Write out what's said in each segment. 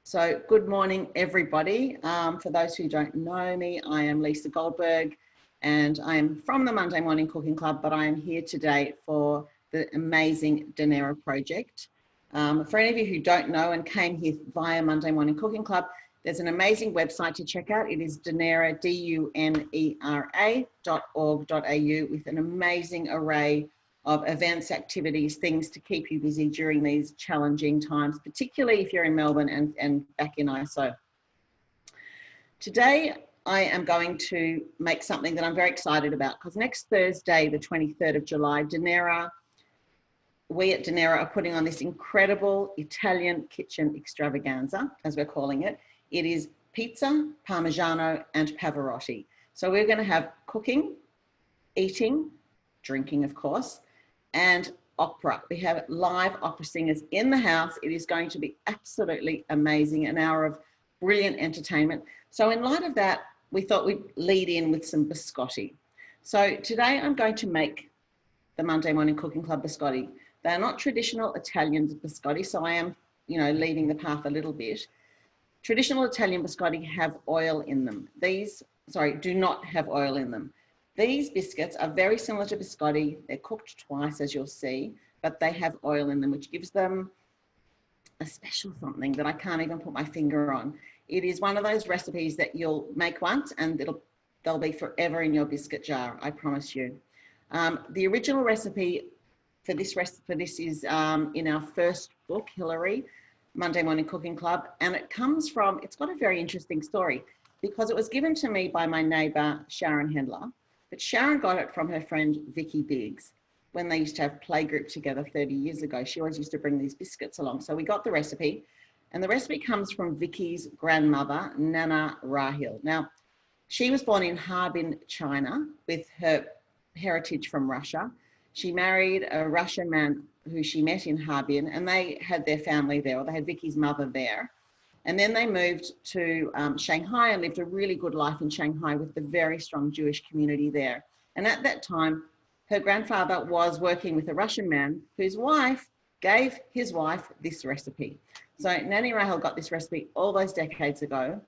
So good morning, everybody. For those who don't know me, I am Lisa Goldberg and I am from the Monday Morning Cooking Club, but I am here today for the amazing Dunera project. For any of you who don't know and came here via Monday Morning Cooking Club, there's an amazing website to check out. It is Dunera, dunera.org.au, with an amazing array of events, activities, things to keep you busy during these challenging times, particularly if you're in Melbourne and back in ISO. Today, I am going to make something that I'm very excited about, because next Thursday, the 23rd of July, we at Dunera are putting on this incredible Italian kitchen extravaganza, as we're calling it. It is pizza, Parmigiano, and Pavarotti. So we're going to have cooking, eating, drinking, of course, and opera. We have live opera singers in the house. It is going to be absolutely amazing, an hour of brilliant entertainment. So in light of that, we thought we'd lead in with some biscotti. So today I'm going to make the Monday Morning Cooking Club biscotti. They're not traditional Italian biscotti, so I am, leading the path a little bit. Traditional Italian biscotti have oil in them. Do not have oil in them. These biscuits are very similar to biscotti. They're cooked twice, as you'll see, but they have oil in them, which gives them a special something that I can't even put my finger on. It is one of those recipes that you'll make once and they'll be forever in your biscuit jar, I promise you. The original recipe for this is in our first book, Hillary, Monday Morning Cooking Club, and it's got a very interesting story, because it was given to me by my neighbour, Sharon Hendler. But Sharon got it from her friend Vicky Biggs when they used to have playgroup together 30 years ago. She always used to bring these biscuits along. So we got the recipe, and the recipe comes from Vicky's grandmother, Nana Rahil. Now, she was born in Harbin, China, with her heritage from Russia. She married a Russian man who she met in Harbin, and they had their family there, or they had Vicky's mother there. And then they moved to Shanghai and lived a really good life in Shanghai with the very strong Jewish community there. And at that time, her grandfather was working with a Russian man whose wife gave his wife this recipe. So Nanny Rahel got this recipe all those decades ago.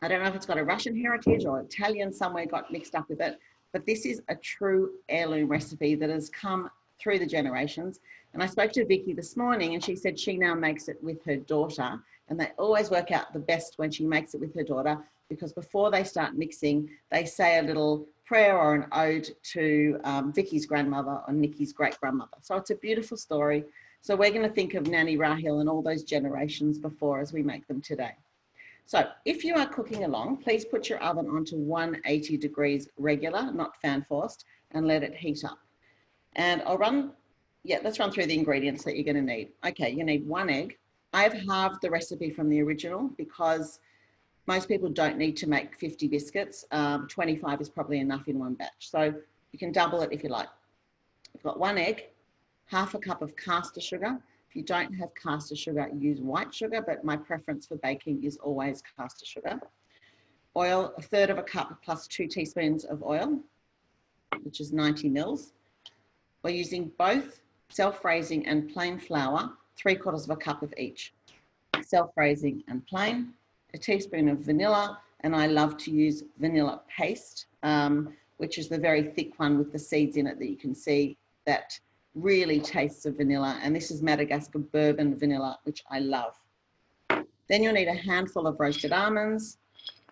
I don't know if it's got a Russian heritage or Italian somewhere got mixed up with it, but this is a true heirloom recipe that has come through the generations. And I spoke to Vicky this morning, and she said she now makes it with her daughter. And they always work out the best when she makes it with her daughter, because before they start mixing, they say a little prayer or an ode to Vicky's grandmother or Nikki's great-grandmother. So it's a beautiful story. So we're going to think of Nanny Rahil and all those generations before as we make them today. So if you are cooking along, please put your oven onto 180 degrees regular, not fan forced, and let it heat up. And let's run through the ingredients that you're going to need. Okay, you need 1 egg. I've halved the recipe from the original because most people don't need to make 50 biscuits. 25 is probably enough in one batch. So you can double it if you like. I've got 1 egg, half a cup of caster sugar. If you don't have caster sugar, use white sugar, but my preference for baking is always caster sugar. Oil, 1/3 of a cup plus 2 teaspoons of oil, which is 90 mils. We're using both self-raising and plain flour, 3/4 of a cup of each. Self-raising and plain, a teaspoon of vanilla, and I love to use vanilla paste, which is the very thick one with the seeds in it that you can see that really tastes of vanilla. And this is Madagascar bourbon vanilla, which I love. Then you'll need a handful of roasted almonds,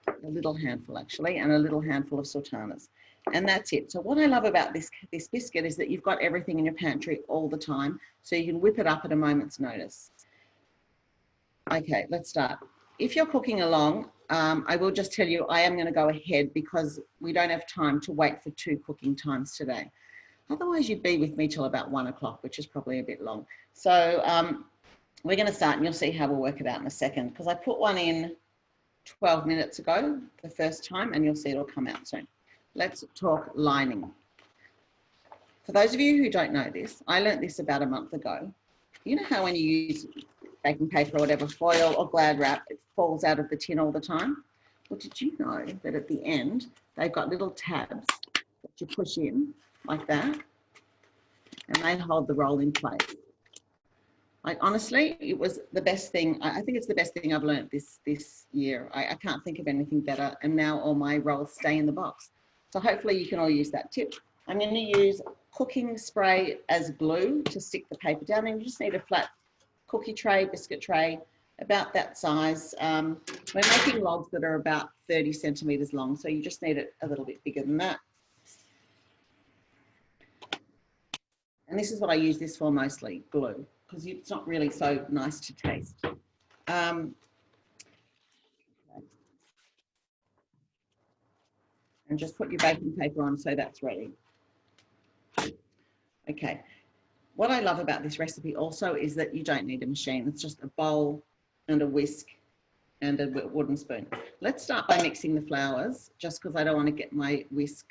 a little handful actually, and a little handful of sultanas. And that's it. So what I love about this biscuit is that you've got everything in your pantry all the time, so you can whip it up at a moment's notice. Okay, let's start. If you're cooking along, I will just tell you I am going to go ahead because we don't have time to wait for 2 cooking times today. Otherwise, you'd be with me till about 1 o'clock, which is probably a bit long. So we're going to start, and you'll see how we'll work it out in a second, because I put one in 12 minutes ago the first time, and you'll see it'll come out soon. Let's talk lining. For those of you who don't know this, I learnt this about a month ago. You know how when you use baking paper or whatever, foil or Glad wrap, it falls out of the tin all the time? Well, did you know that at the end, they've got little tabs that you push in like that, and they hold the roll in place. Like, honestly, it was the best thing. I think it's the best thing I've learned this year. I can't think of anything better. And now all my rolls stay in the box. So hopefully you can all use that tip. I'm going to use cooking spray as glue to stick the paper down. And you just need a flat cookie tray, biscuit tray, about that size. We're making logs that are about 30 centimeters long. So you just need it a little bit bigger than that. And this is what I use this for mostly, glue, because it's not really so nice to taste. And just put your baking paper on so that's ready. Okay. What I love about this recipe also is that you don't need a machine. It's just a bowl and a whisk and a wooden spoon. Let's start by mixing the flours, just because I don't want to get my whisk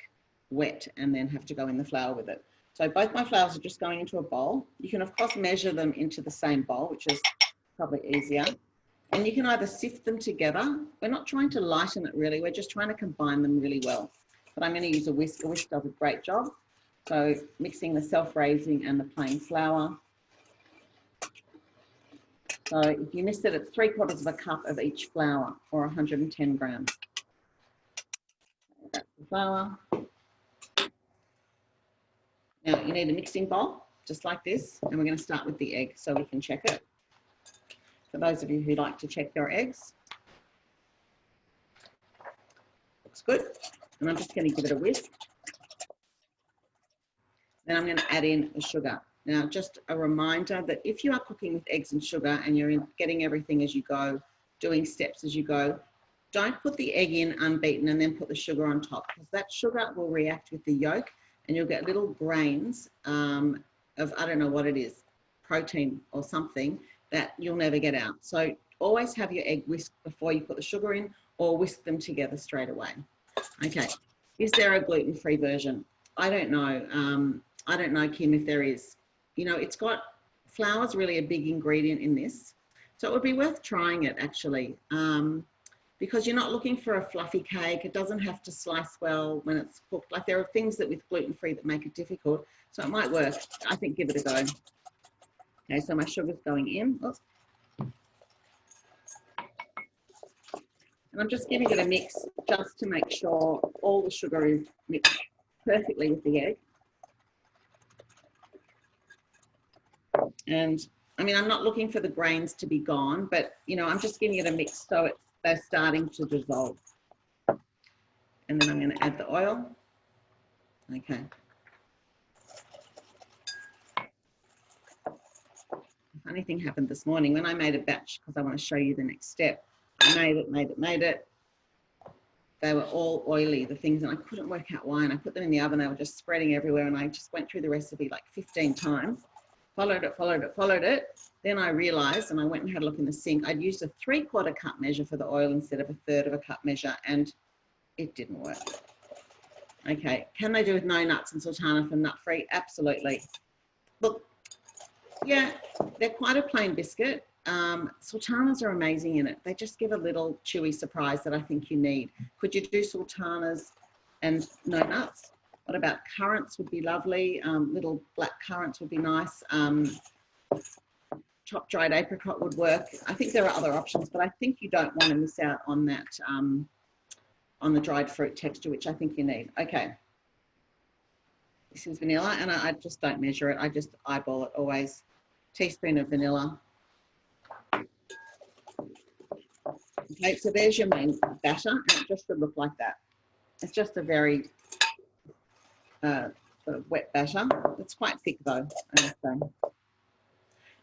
wet and then have to go in the flour with it. So both my flours are just going into a bowl. You can of course measure them into the same bowl, which is probably easier. And you can either sift them together. We're not trying to lighten it really, we're just trying to combine them really well. But I'm going to use a whisk. A whisk does a great job. So mixing the self-raising and the plain flour. So if you missed it, it's 3/4 cup of each flour, or 110 grams. That's the flour. Now you need a mixing bowl, just like this, and we're going to start with the egg so we can check it. For those of you who like to check your eggs. Looks good. And I'm just going to give it a whisk. Then I'm going to add in the sugar. Now, just a reminder that if you are cooking with eggs and sugar and you're getting everything as you go, doing steps as you go, don't put the egg in unbeaten and then put the sugar on top, because that sugar will react with the yolk and you'll get little grains of, I don't know what it is, protein or something that you'll never get out. So always have your egg whisked before you put the sugar in, or whisk them together straight away. Okay, is there a gluten-free version? I don't know. I don't know, Kim, if there is. You know, it's got, flour's really a big ingredient in this. So it would be worth trying it actually, because you're not looking for a fluffy cake. It doesn't have to slice well when it's cooked. Like, there are things that with gluten-free that make it difficult. So it might work. I think give it a go. Okay, so my sugar's going in. Oops. And I'm just giving it a mix just to make sure all the sugar is mixed perfectly with the egg. And I mean, I'm not looking for the grains to be gone, but you know, I'm just giving it a mix so they're starting to dissolve. And then I'm going to add the oil. Okay. A funny thing happened this morning when I made a batch, because I want to show you the next step. I made it. They were all oily, the things, and I couldn't work out why. And I put them in the oven. They were just spreading everywhere. And I just went through the recipe like 15 times. Followed it. Then I realized, and I went and had a look in the sink, I'd used a 3/4 cup measure for the oil instead of a 1/3 cup measure, and it didn't work. Okay, can they do with no nuts and sultana for nut-free? Absolutely. Look, yeah, they're quite a plain biscuit. Sultanas are amazing in it. They just give a little chewy surprise that I think you need. Could you do sultanas and no nuts? What about currants would be lovely. Little black currants would be nice. Chopped dried apricot would work. I think there are other options, but I think you don't want to miss out on that, on the dried fruit texture, which I think you need. Okay. This is vanilla, and I just don't measure it. I just eyeball it always. Teaspoon of vanilla. Okay, so there's your main batter, and it just should look like that. It's just a very sort of wet batter. It's quite thick though, I must say.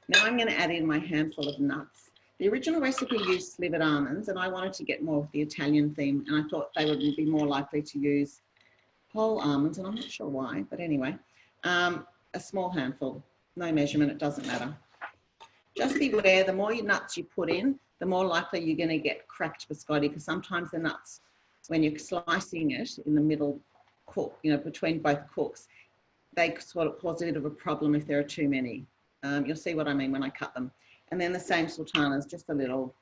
Now I'm going to add in my handful of nuts. The original recipe used slivered almonds, and I wanted to get more of the Italian theme, and I thought they would be more likely to use whole almonds, and I'm not sure why, but anyway, a small handful, no measurement, it doesn't matter. Just beware, the more nuts you put in, the more likely you're going to get cracked biscotti, because sometimes the nuts, when you're slicing it in the middle cook, you know, between both cooks, they sort of cause a bit of a problem if there are too many. You'll see what I mean when I cut them. And then the same sultanas, just a little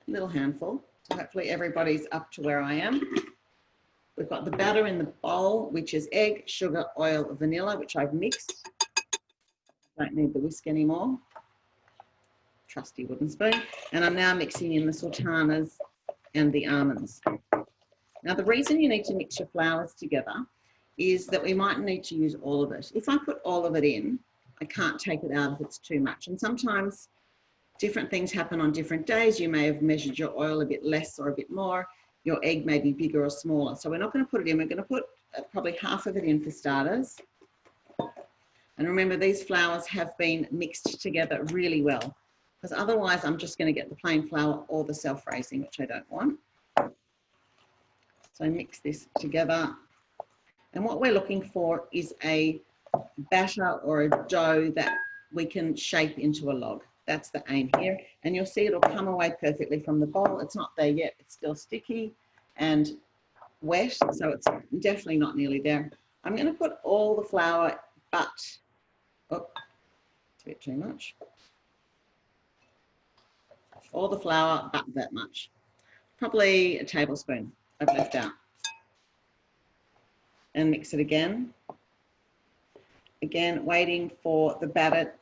handful. So hopefully everybody's up to where I am. We've got the batter in the bowl, which is egg, sugar, oil, vanilla, which I've mixed. Don't need the whisk anymore. trusty wooden spoon. And I'm now mixing in the sultanas and the almonds. Now, the reason you need to mix your flours together is that we might need to use all of it. If I put all of it in, I can't take it out if it's too much. And sometimes different things happen on different days. You may have measured your oil a bit less or a bit more. Your egg may be bigger or smaller. So we're not going to put it in. We're going to put probably half of it in for starters. And remember, these flours have been mixed together really well, because otherwise I'm just going to get the plain flour or the self-raising, which I don't want. So mix this together. And what we're looking for is a batter or a dough that we can shape into a log. That's the aim here. And you'll see it'll come away perfectly from the bowl. It's not there yet. It's still sticky and wet, so it's definitely not nearly there. I'm going to put all the flour, but, oh, it's a bit too much. All the flour, but that much. Probably a tablespoon I've left out. And mix it again. Again, waiting for the batter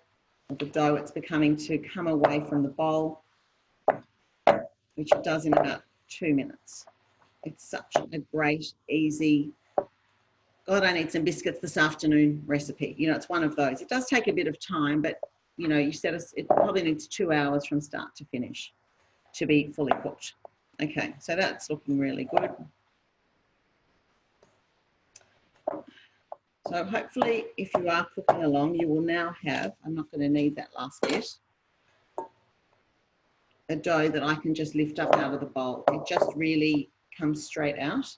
of the dough it's becoming to come away from the bowl, which it does in about 2 minutes. It's such a great, easy, God, I need some biscuits this afternoon recipe. You know, it's one of those. It does take a bit of time, but you know, it probably needs 2 hours from start to finish to be fully cooked. Okay, so that's looking really good. So hopefully, if you are cooking along, you will now have, I'm not going to need that last bit, a dough that I can just lift up out of the bowl. It just really comes straight out.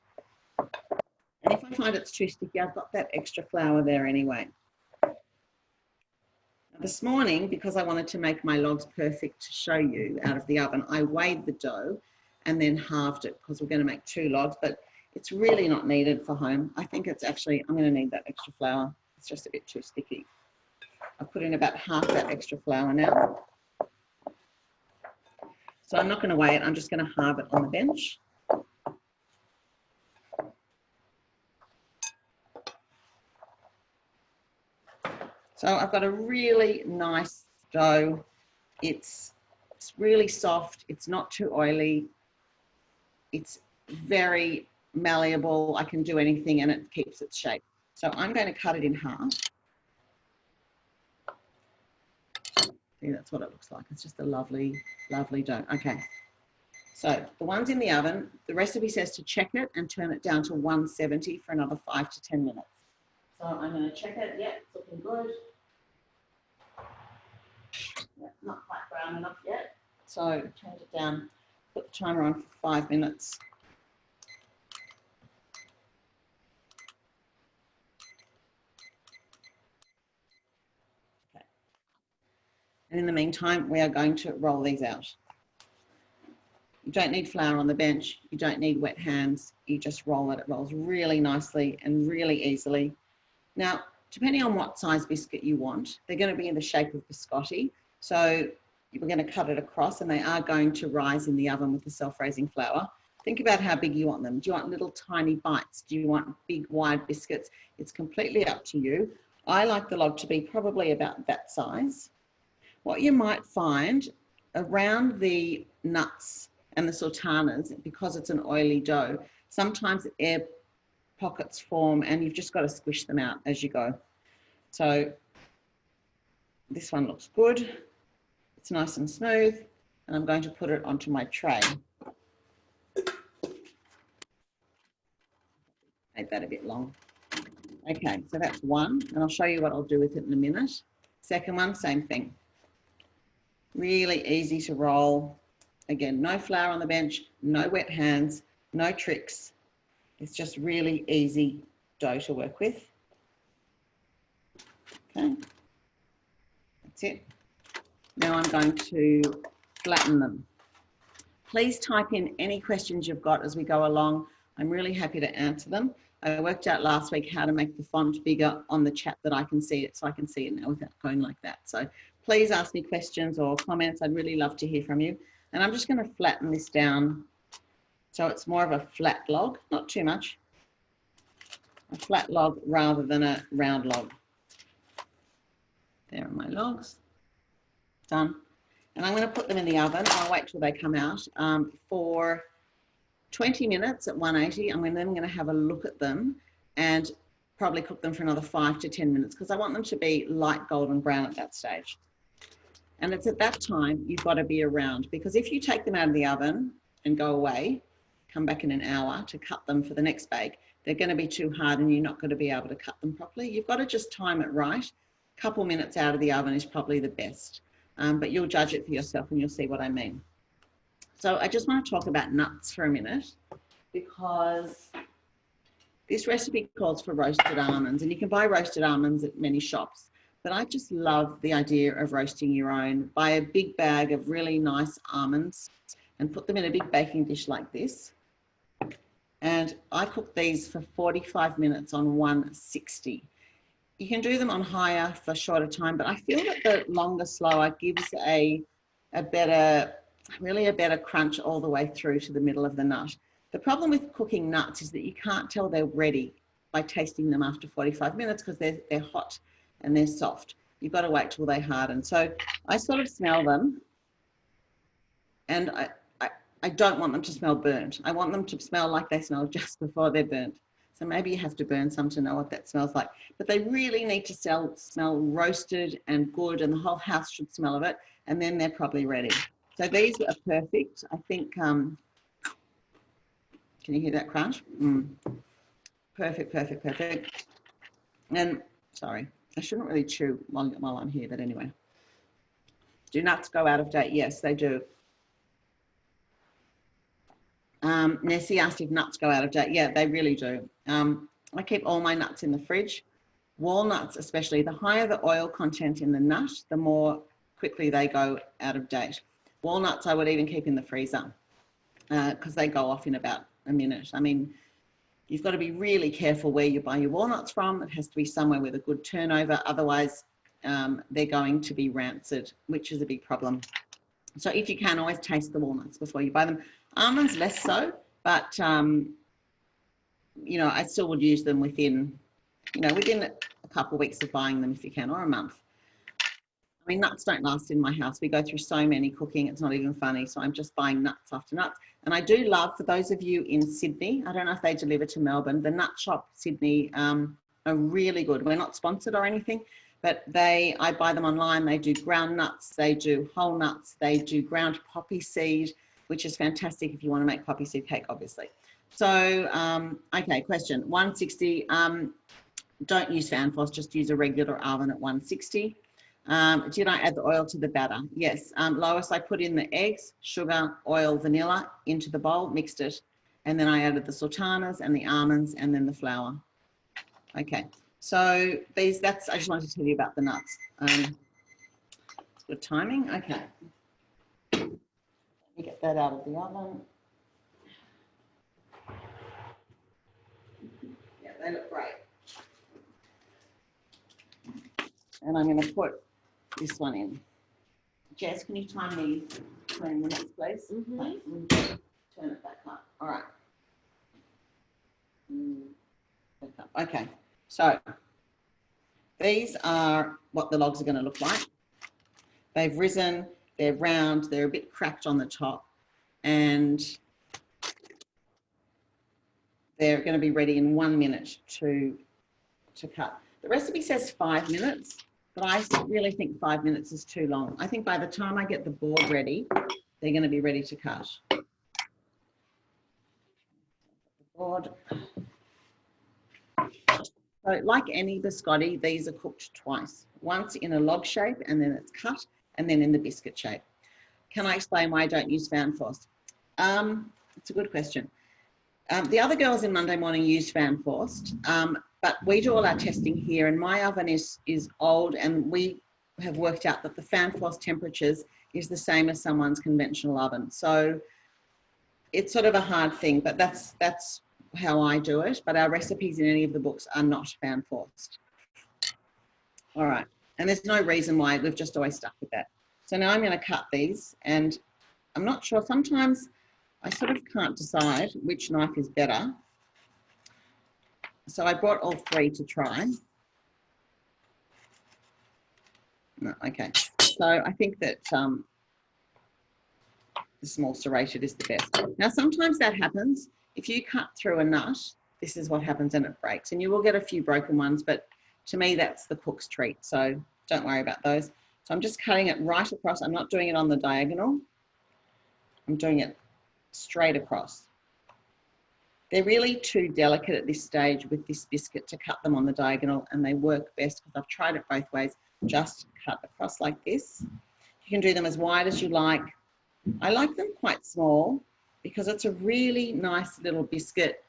And if I find it's too sticky, I've got that extra flour there anyway. Now, this morning, because I wanted to make my logs perfect to show you out of the oven, I weighed the dough and then halved it, because we're going to make 2 logs, but it's really not needed for home. I think it's actually, I'm going to need that extra flour. It's just a bit too sticky. I've put in about half that extra flour now. So I'm not going to weigh it. I'm just going to halve it on the bench. So I've got a really nice dough. It's really soft. It's not too oily. It's very malleable. I can do anything and it keeps its shape. So I'm going to cut it in half. See, that's what it looks like. It's just a lovely, lovely dough. Okay. So the ones in the oven, the recipe says to check it and turn it down to 170 for another 5 to 10 minutes. So I'm going to check it. Yeah, it's looking good. Yeah, not quite brown enough yet. So turn it down, put the timer on for 5 minutes. Okay. And in the meantime, we are going to roll these out. You don't need flour on the bench. You don't need wet hands. You just roll it. It rolls really nicely and really easily. Now, depending on what size biscuit you want, they're going to be in the shape of biscotti. So we're going to cut it across and they are going to rise in the oven with the self-raising flour. Think about how big you want them. Do you want little tiny bites? Do you want big wide biscuits? It's completely up to you. I like the log to be probably about that size. What you might find around the nuts and the sultanas, because it's an oily dough, sometimes air pockets form and you've just got to squish them out as you go. So this one looks good. It's nice and smooth, and I'm going to put it onto my tray. Made that a bit long. Okay, so that's one, and I'll show you what I'll do with it in a minute. Second one, same thing. Really easy to roll. Again, no flour on the bench, no wet hands, no tricks. It's just really easy dough to work with. Okay, that's it. Now I'm going to flatten them. Please type in any questions you've got as we go along. I'm really happy to answer them. I worked out last week how to make the font bigger on the chat that I can see it, so I can see it now without going like that. So please ask me questions or comments. I'd really love to hear from you. And I'm just going to flatten this down so it's more of a flat log, not too much. A flat log rather than a round log. There are my logs. Done. And I'm going to put them in the oven. I'll wait till they come out for 20 minutes at 180. I'm then going to have a look at them and probably cook them for another 5 to 10 minutes because I want them to be light golden brown at that stage. And it's at that time you've got to be around, because if you take them out of the oven and go away, come back in an hour to cut them for the next bake, they're going to be too hard and you're not going to be able to cut them properly. You've got to just time it right. A couple minutes out of the oven is probably the best, but you'll judge it for yourself and you'll see what I mean. So I just want to talk about nuts for a minute, because this recipe calls for roasted almonds, and you can buy roasted almonds at many shops, but I just love the idea of roasting your own. Buy a big bag of really nice almonds and put them in a big baking dish like this. And I cook these for 45 minutes on 160. You can do them on higher for a shorter time, but I feel that the longer, slower gives a better crunch all the way through to the middle of the nut. The problem with cooking nuts is that you can't tell they're ready by tasting them after 45 minutes because they're hot and they're soft. You've got to wait till they harden. So I sort of smell them, and I don't want them to smell burnt. I want them to smell like they smell just before they're burnt. So maybe you have to burn some to know what that smells like. But they really need to smell roasted and good, and the whole house should smell of it, and then they're probably ready. So these are perfect. I think, can you hear that crunch? Perfect, perfect, perfect. And sorry, I shouldn't really chew while I'm here, but anyway. Do nuts go out of date? Yes, they do. Nessie asked if nuts go out of date. Yeah, they really do. I keep all my nuts in the fridge. Walnuts especially, the higher the oil content in the nut, the more quickly they go out of date. Walnuts I would even keep in the freezer because they go off in about a minute. I mean, you've got to be really careful where you buy your walnuts from. It has to be somewhere with a good turnover. Otherwise, they're going to be rancid, which is a big problem. So if you can, always taste the walnuts before you buy them. Almonds, less so, but, you know, I still would use them within a couple of weeks of buying them if you can, or a month. I mean, nuts don't last in my house. We go through so many cooking, it's not even funny. So I'm just buying nuts after nuts. And I do love, for those of you in Sydney, I don't know if they deliver to Melbourne, the Nut Shop Sydney are really good. We're not sponsored or anything, but I buy them online. They do ground nuts, they do whole nuts, they do ground poppy seed, which is fantastic if you want to make poppy seed cake, obviously. So, okay, question, 160, don't use fan force, just use a regular oven at 160. Did I add the oil to the batter? Yes. Lois, I put in the eggs, sugar, oil, vanilla into the bowl, mixed it, and then I added the sultanas and the almonds and then the flour. Okay, so I just wanted to tell you about the nuts. Good timing. Okay. Let me get that out of the oven. Yeah, they look great. And I'm going to put this one in. Jess, can you time me 20 minutes, please? Mm-hmm. Turn it back up. All right. Okay, so these are what the logs are going to look like. They've risen, they're round, they're a bit cracked on the top, and they're going to be ready in 1 minute to cut. The recipe says 5 minutes. But I really think 5 minutes is too long. I think by the time I get the board ready, they're going to be ready to cut. Board. So like any biscotti, these are cooked twice. Once in a log shape, and then it's cut, and then in the biscuit shape. Can I explain why I don't use fan force? It's a good question. The other girls in Monday morning use fan forced. But we do all our testing here, and my oven is old, and we have worked out that the fan force temperatures is the same as someone's conventional oven. So it's sort of a hard thing, but that's how I do it. But our recipes in any of the books are not fan forced. All right, and there's no reason why, we've just always stuck with that. So now I'm going to cut these, and I'm not sure, sometimes I sort of can't decide which knife is better. So I brought all three to try. No, okay. So I think that the small serrated is the best. Now, sometimes that happens. If you cut through a nut, this is what happens and it breaks. And you will get a few broken ones, but to me, that's the cook's treat. So don't worry about those. So I'm just cutting it right across. I'm not doing it on the diagonal. I'm doing it straight across. They're really too delicate at this stage with this biscuit to cut them on the diagonal, and they work best because I've tried it both ways. Just cut across like this. You can do them as wide as you like. I like them quite small because it's a really nice little biscuit.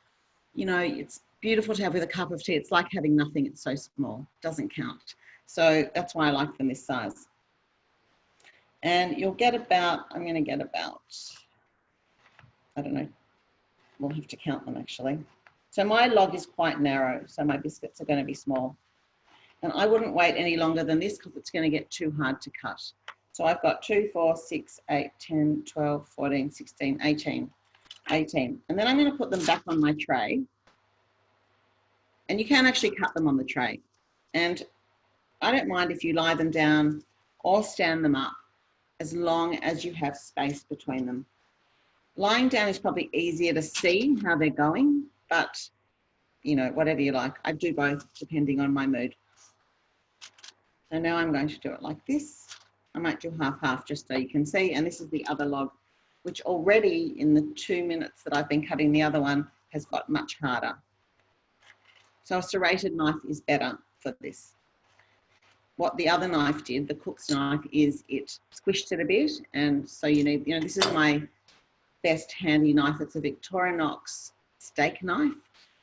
You know, it's beautiful to have with a cup of tea. It's like having nothing. It's so small. It doesn't count. So that's why I like them this size. And you'll get about, I'm going to get about, I don't know, we'll have to count them actually. So my log is quite narrow, so my biscuits are going to be small. And I wouldn't wait any longer than this because it's going to get too hard to cut. So I've got 2, 4, 6, 8, 10, 12, 14, 16, 18. And then I'm going to put them back on my tray. And you can actually cut them on the tray. And I don't mind if you lie them down or stand them up as long as you have space between them. Lying down is probably easier to see how they're going, but you know, whatever you like. I do both depending on my mood. So now I'm going to do it like this. I might do half-half just so you can see. And this is the other log, which already in the 2 minutes that I've been cutting the other one has got much harder. So a serrated knife is better for this. What the other knife did, the cook's knife, is it squished it a bit. And so you need, you know, this is my best handy knife. It's a Victorinox steak knife.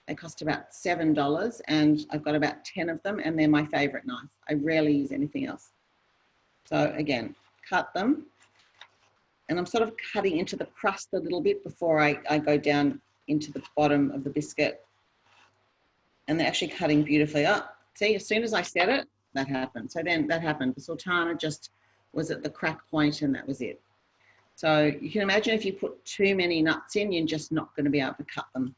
They cost about $7 and I've got about 10 of them and they're my favorite knife. I rarely use anything else. So again, cut them. And I'm sort of cutting into the crust a little bit before I go down into the bottom of the biscuit. And they're actually cutting beautifully up. See, as soon as I said it, that happened. So then that happened. The sultana just was at the crack point and that was it. So you can imagine if you put too many nuts in, you're just not going to be able to cut them.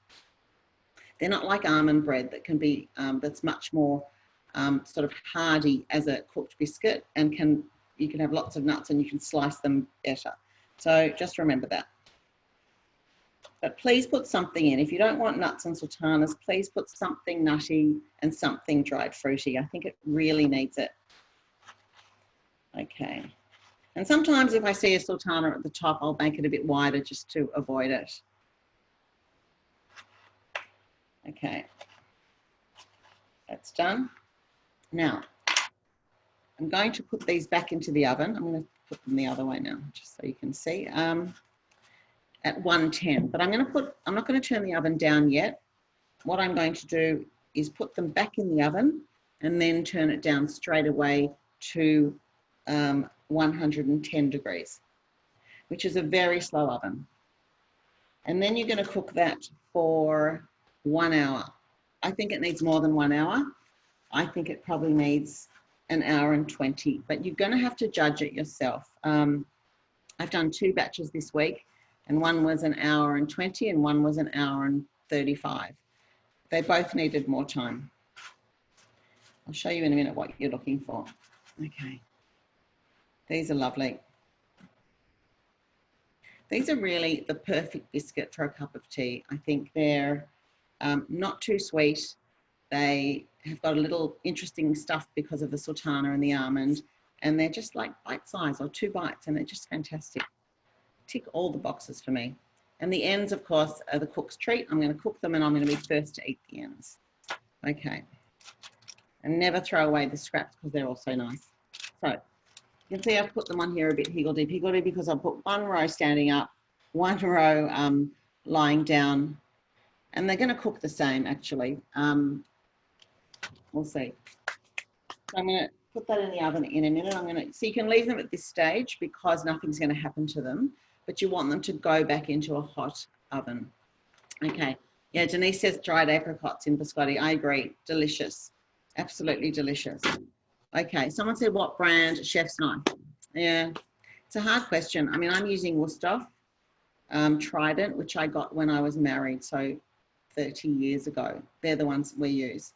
They're not like almond bread that can be, that's much more sort of hardy as a cooked biscuit and you can have lots of nuts and you can slice them better. So just remember that. But please put something in. If you don't want nuts and sultanas, please put something nutty and something dried fruity. I think it really needs it. Okay. And sometimes if I see a sultana at the top, I'll make it a bit wider just to avoid it. Okay. That's done. Now, I'm going to put these back into the oven. I'm going to put them the other way now, just so you can see. At 110, but I'm not going to turn the oven down yet. What I'm going to do is put them back in the oven and then turn it down straight away to 110 degrees, which is a very slow oven. And then you're going to cook that for 1 hour. I think it needs more than 1 hour. I think it probably needs an hour and 20, but you're going to have to judge it yourself. I've done 2 batches this week. And one was an hour and 20 and one was an hour and 35. They both needed more time. I'll show you in a minute what you're looking for. Okay. These are lovely. These are really the perfect biscuit for a cup of tea. I think they're not too sweet. They have got a little interesting stuff because of the sultana and the almond. And they're just like bite size or 2 bites and they're just fantastic. Tick all the boxes for me. And the ends, of course, are the cook's treat. I'm going to cook them and I'm going to be first to eat the ends. Okay. And never throw away the scraps because they're all so nice. So you can see I've put them on here a bit higgledy-piggledy because I've put 1 row standing up, 1 row lying down. And they're going to cook the same, actually. We'll see. So I'm going to put that in the oven in a minute. So you can leave them at this stage because nothing's going to happen to them. But you want them to go back into a hot oven. Okay. Yeah, Denise says dried apricots in biscotti. I agree. Delicious. Absolutely delicious. Okay. Someone said what brand? Chef's knife. Yeah. It's a hard question. I mean, I'm using Wusthof Trident, which I got when I was married. So 30 years ago. They're the ones we use.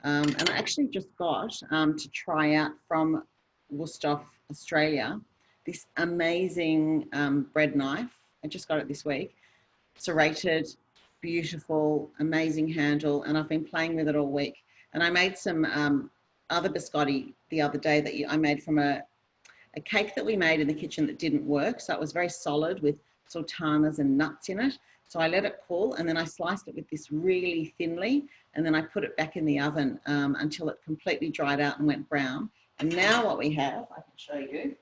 And I actually just got to try out from Wusthof Australia this amazing bread knife. I just got it this week. Serrated, beautiful, amazing handle, and I've been playing with it all week. And I made some other biscotti the other day that I made from a cake that we made in the kitchen that didn't work. So it was very solid with sultanas and nuts in it. So I let it cool, and then I sliced it with this really thinly, and then I put it back in the oven until it completely dried out and went brown. And now what we have, I can show you.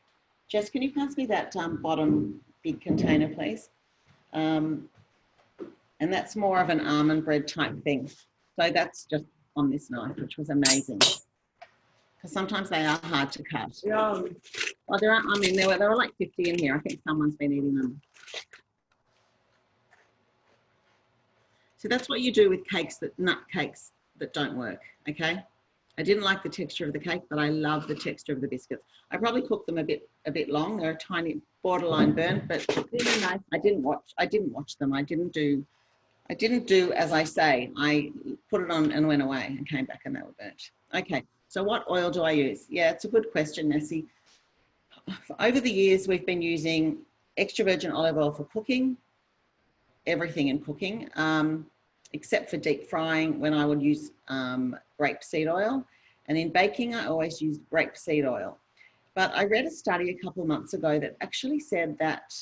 Jess, can you pass me that bottom big container, please? And that's more of an almond bread type thing. So that's just on this knife, which was amazing. Because sometimes they are hard to cut. Yeah. Well, there are, I mean, there were like 50 in here. I think someone's been eating them. So that's what you do with cakes, nut cakes that don't work, okay? I didn't like the texture of the cake, but I love the texture of the biscuits. I probably cooked them a bit long. They're a tiny borderline burnt, but really nice. I didn't watch them. I didn't do as I say. I put it on and went away and came back and they were burnt. Okay, so what oil do I use? Yeah, it's a good question, Nessie. Over the years, we've been using extra virgin olive oil for cooking, everything in cooking, except for deep frying when I would use grapeseed oil. And in baking, I always used grapeseed oil. But I read a study a couple of months ago that actually said that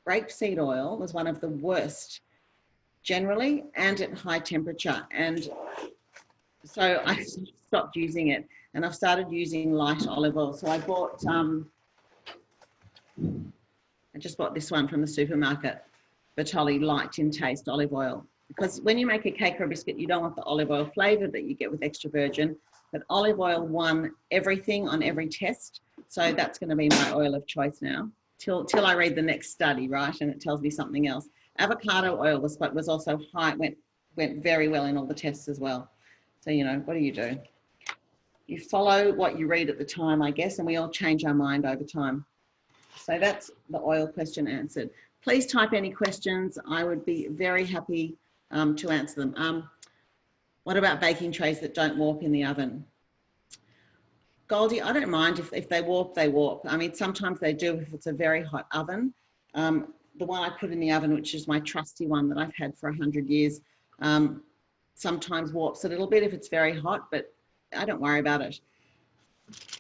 grapeseed oil was one of the worst generally and at high temperature. And so I stopped using it and I've started using light olive oil. So I bought, I just bought this one from the supermarket, Bertolli Light in Taste olive oil. Because when you make a cake or a biscuit, you don't want the olive oil flavour that you get with extra virgin, but olive oil won everything on every test. So that's going to be my oil of choice now, till I read the next study, right? And it tells me something else. Avocado oil was also high, went very well in all the tests as well. So, you know, what do? You follow what you read at the time, I guess, and we all change our mind over time. So that's the oil question answered. Please type any questions. I would be very happy to answer them. What about baking trays that don't warp in the oven? Goldie, I don't mind if they warp, they warp. I mean, sometimes they do if it's a very hot oven. The one I put in the oven, which is my trusty one that I've had for 100 years, sometimes warps a little bit if it's very hot, but I don't worry about it.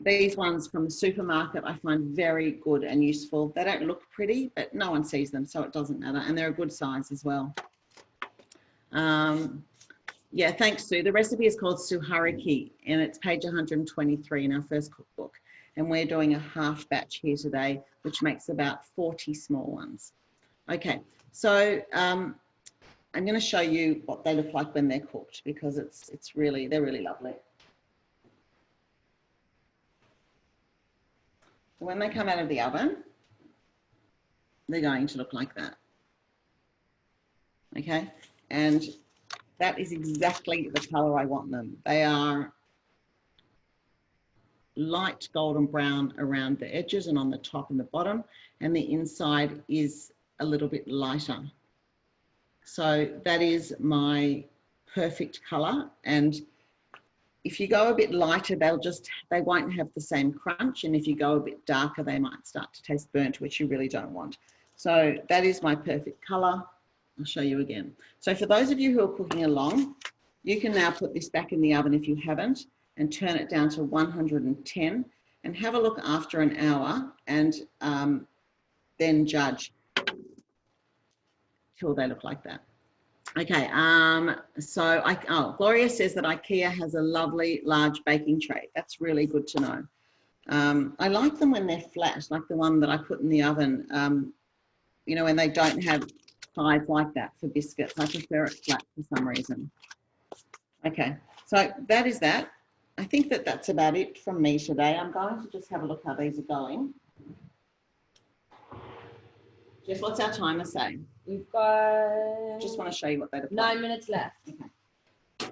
These ones from the supermarket I find very good and useful. They don't look pretty, but no one sees them, so it doesn't matter. And they're a good size as well. Yeah, thanks, Sue. The recipe is called suhariki, and it's page 123 in our first cookbook. And we're doing a half batch here today, which makes about 40 small ones. Okay, so I'm going to show you what they look like when they're cooked, because they're really lovely. So when they come out of the oven, they're going to look like that. Okay, and that is exactly the color I want them. They are light golden brown around the edges and on the top and the bottom, and the inside is a little bit lighter. So that is my perfect color. And if you go a bit lighter, they won't have the same crunch. And if you go a bit darker, they might start to taste burnt, which you really don't want. So that is my perfect color. I'll show you again. So for those of you who are cooking along, you can now put this back in the oven if you haven't, and turn it down to 110 and have a look after an hour, and then judge till they look like that. Okay, Gloria says that IKEA has a lovely large baking tray. That's really good to know. I like them when they're flat, like the one that I put in the oven, you know, when they don't have sides like that for biscuits. I prefer it flat for some reason. Okay, so that is that. I think that that's about it from me today. I'm going to just have a look how these are going. Jess, what's our timer say? We've got... Just want to show you what they look like. 9 minutes left. Okay.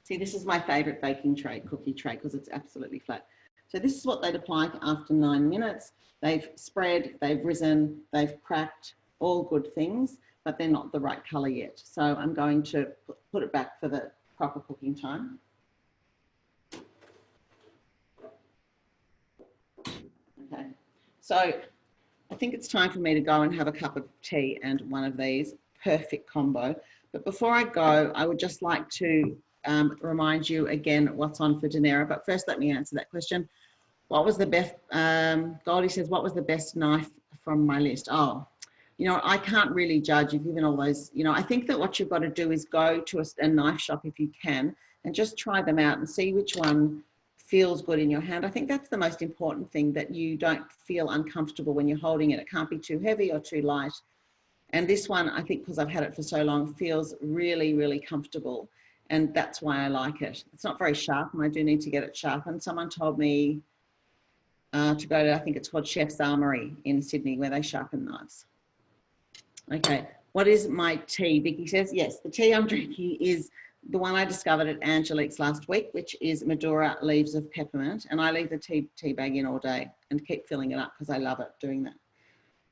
See, this is my favourite baking tray, cookie tray, because it's absolutely flat. So this is what they look like after 9 minutes. They've spread, they've risen, they've cracked, all good things, but they're not the right colour yet. So I'm going to put it back for the proper cooking time. So I think it's time for me to go and have a cup of tea and one of these. Perfect combo. But before I go, I would just like to remind you again what's on for Dunera. But first, let me answer that question. What was the best, Goldie says, what was the best knife from my list? Oh, you know, I can't really judge. You've given all those, you know, I think that what you've got to do is go to a knife shop if you can and just try them out and see which one feels good in your hand. I think that's the most important thing, that you don't feel uncomfortable when you're holding it. It can't be too heavy or too light. And this one, I think because I've had it for so long, feels really, really comfortable. And that's why I like it. It's not very sharp and I do need to get it sharpened. Someone told me to go to, I think it's called Chef's Armory in Sydney, where they sharpen knives. Okay, what is my tea? Vicky says, yes, the tea I'm drinking is the one I discovered at Angelique's last week, which is Madura Leaves of Peppermint. And I leave the tea bag in all day and keep filling it up because I love it doing that.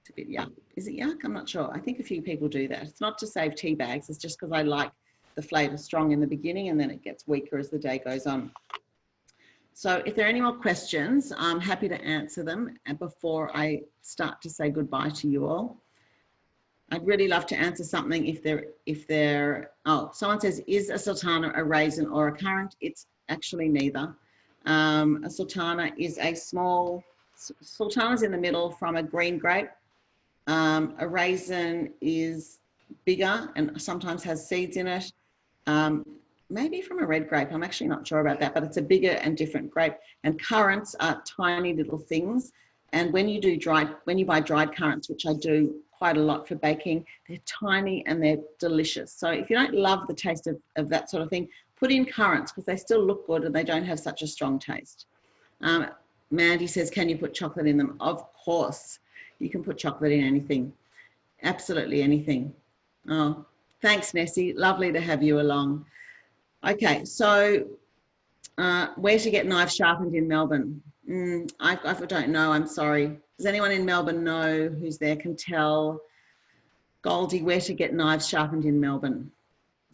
It's a bit yuck. Is it yuck? I'm not sure. I think a few people do that. It's not to save tea bags. It's just because I like the flavour strong in the beginning and then it gets weaker as the day goes on. So if there are any more questions, I'm happy to answer them. And before I start to say goodbye to you all, I'd really love to answer something oh, someone says, is a sultana a raisin or a currant? It's actually neither. A sultana is a small, sultana's in the middle from a green grape. A raisin is bigger and sometimes has seeds in it. Maybe from a red grape, I'm actually not sure about that, but it's a bigger and different grape. And currants are tiny little things. And when you buy dried currants, which I do quite a lot for baking, they're tiny and they're delicious. So if you don't love the taste of that sort of thing, put in currants because they still look good and they don't have such a strong taste. Mandy says, can you put chocolate in them? Of course, you can put chocolate in anything, absolutely anything. Oh, thanks, Nessie. Lovely to have you along. Okay, so where to get knives sharpened in Melbourne? I don't know, I'm sorry. Does anyone in Melbourne know, who's there, can tell Goldie where to get knives sharpened in Melbourne?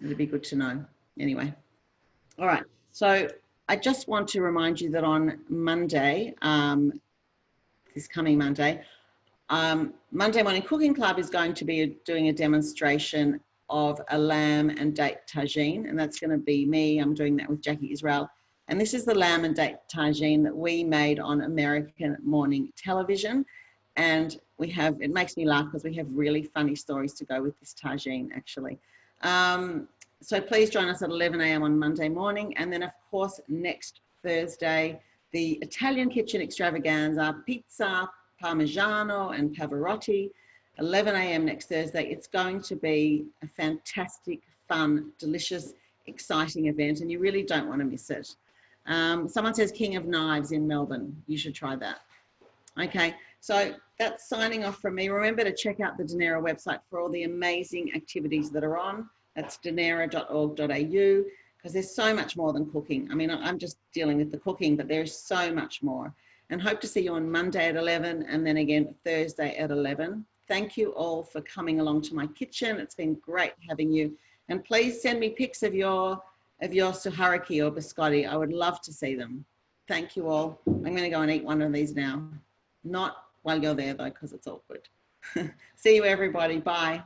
It'd be good to know. Anyway, all right. So I just want to remind you that on Monday, this coming Monday, Monday Morning Cooking Club is going to be doing a demonstration of a lamb and date tagine, and that's going to be me. I'm doing that with Jackie Israel. And this is the lamb and date tagine that we made on American morning television. And we have, it makes me laugh because we have really funny stories to go with this tagine, actually. So please join us at 11 a.m. on Monday morning. And then, of course, next Thursday, the Italian Kitchen Extravaganza, pizza, Parmigiano and Pavarotti, 11 a.m. next Thursday. It's going to be a fantastic, fun, delicious, exciting event, and you really don't want to miss it. Someone says King of Knives in Melbourne. You should try that. Okay, so that's signing off from me. Remember to check out the Dunera website for all the amazing activities that are on. That's dunera.org.au, because there's so much more than cooking. I mean, I'm just dealing with the cooking, but there's so much more. And hope to see you on Monday at 11 and then again Thursday at 11. Thank you all for coming along to my kitchen. It's been great having you. And please send me pics of your suhariki or biscotti. I would love to see them. Thank you all. I'm going to go and eat one of these now. Not while you're there though, because it's awkward. See you everybody. Bye.